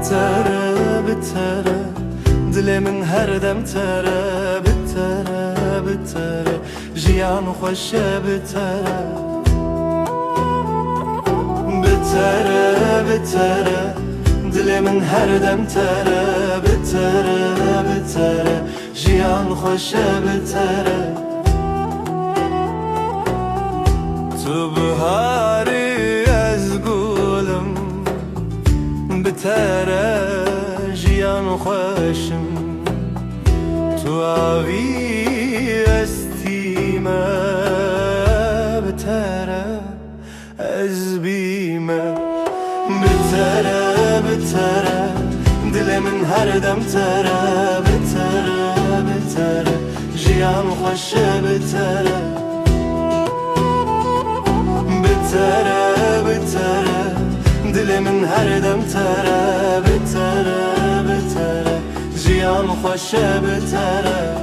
بتره بتره دل من هر دم تره بتره بتره جیان خوشه بتره بتره بتره دل من هر دم تره بتره بتره جیان خوشه بتره تو بهاری از گلم بتره جیان خوشم تو آوی استیمه بتره از بیمه بتره بتره دل من هر دم تره بتره بتره جیان خوشه بتره بتره بتره دل من هر دم تره بتره بتره جیان خوشه بتره